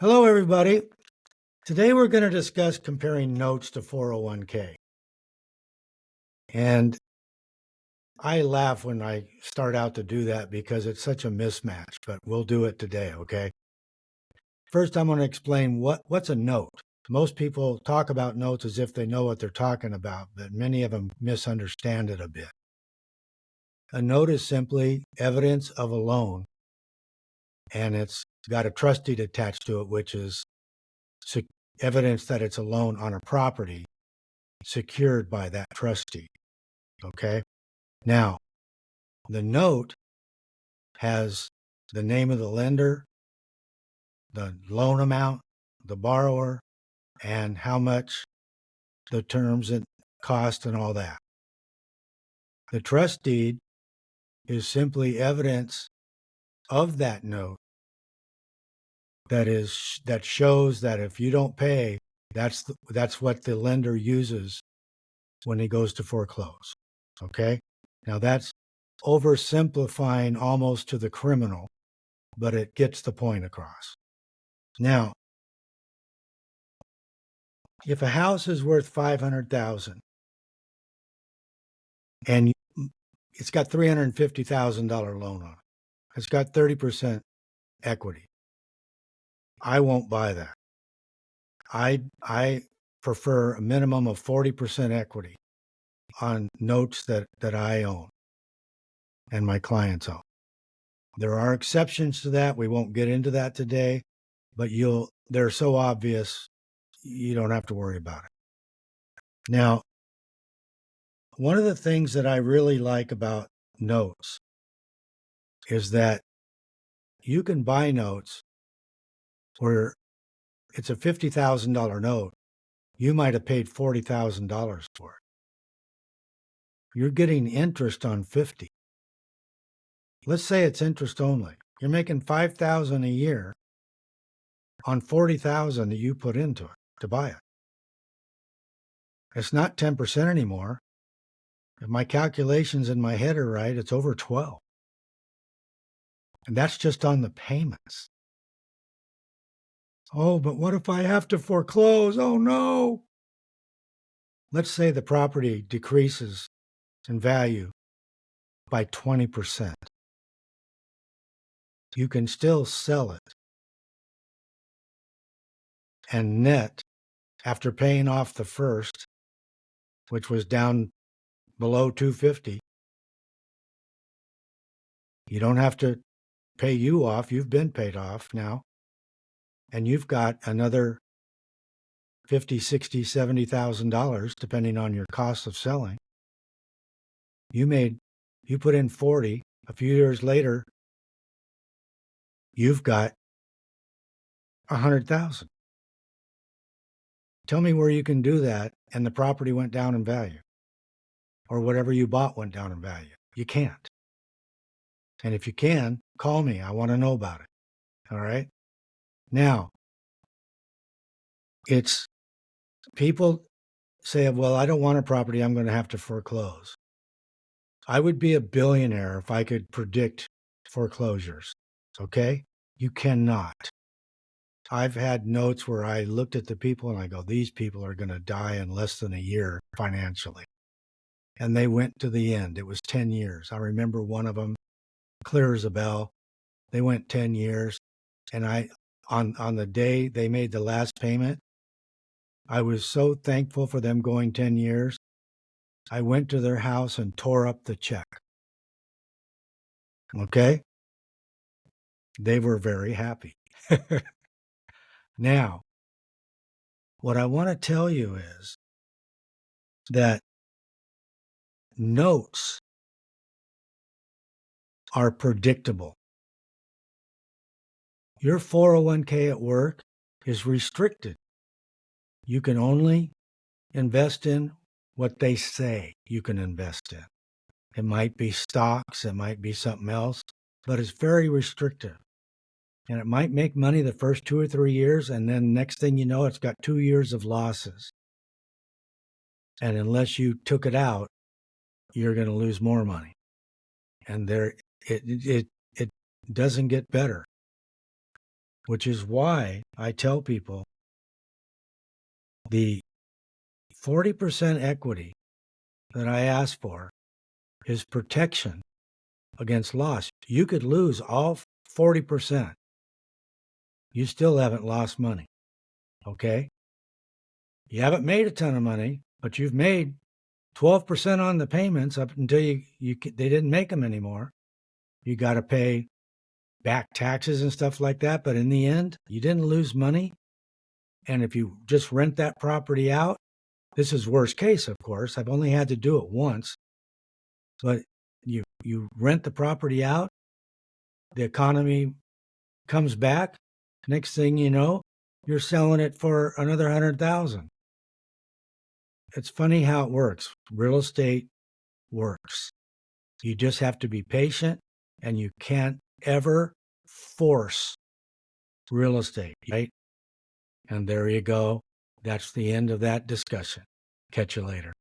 Hello, everybody. Today we're going to discuss comparing notes to 401k. And I laugh when I start out to do that because it's such a mismatch, but we'll do it today, okay? First, I'm going to explain what's a note. Most people talk about notes as if they know what they're talking about, but many of them misunderstand it a bit. A note is simply evidence of a loan, and it's got a trust deed attached to it, which is evidence that it's a loan on a property secured by that trustee. Okay. Now, the note has the name of the lender, the loan amount, the borrower, and how much the terms and cost and all that. The trust deed is simply evidence of that note that shows that if you don't pay, that's what the lender uses when he goes to foreclose. Okay. Now that's oversimplifying almost to the criminal, but it gets the point across. Now, if a house is worth $500,000 and it's got $350,000 loan on it, it's got 30% equity, I won't buy that. I prefer a minimum of 40% equity on notes that I own and my clients own. There are exceptions to that. We won't get into that today, but they're so obvious, you don't have to worry about it. Now, one of the things that I really like about notes is that you can buy notes where it's a $50,000 note. You might have paid $40,000 for it. You're getting interest on 50. Let's say it's interest only. You're making $5,000 a year on $40,000 that you put into it to buy it. It's not 10% anymore. If my calculations in my head are right, it's over 12. And that's just on the payments. Oh, but what if I have to foreclose? Oh, no. Let's say the property decreases in value by 20%. You can still sell it and net after paying off the first, which was down below 250. You don't have to pay you off. You've been paid off now. And you've got another $50,000, $60,000, $70,000, depending on your cost of selling. You put in 40. A few years later, you've got 100,000. Tell me where you can do that and the property went down in value or whatever you bought went down in value. You can't. And if you can, call me. I want to know about it. All right. Now, it's people say, well, I don't want a property. I'm going to have to foreclose. I would be a billionaire if I could predict foreclosures. Okay. You cannot. I've had notes where I looked at the people and I go, these people are going to die in less than a year financially. And they went to the end. It was 10 years. I remember one of them, clear as a bell. They went 10 years. And on the day they made the last payment, I was so thankful for them going 10 years. I went to their house and tore up the check. Okay? They were very happy. Now, what I want to tell you is that notes are predictable. Your 401k at work is restricted. You can only invest in what they say you can invest in. It might be stocks, it might be something else, but it's very restrictive. And it might make money the first 2 or 3 years, and then next thing you know, it's got 2 years of losses. And unless you took it out, you're going to lose more money. And it doesn't get better. which is why I tell people the 40% equity that I ask for is protection against loss. You could lose all 40%. You still haven't lost money, okay? You haven't made a ton of money, but you've made 12% on the payments up until they didn't make them anymore. You got to pay back taxes and stuff like that, but in the end, you didn't lose money. And if you just rent that property out, this is worst case, of course. I've only had to do it once, but you rent the property out, the economy comes back. Next thing you know, you're selling it for another 100,000. It's funny how it works. Real estate works. You just have to be patient, and you can't ever force real estate, right? And there you go. That's the end of that discussion. Catch you later.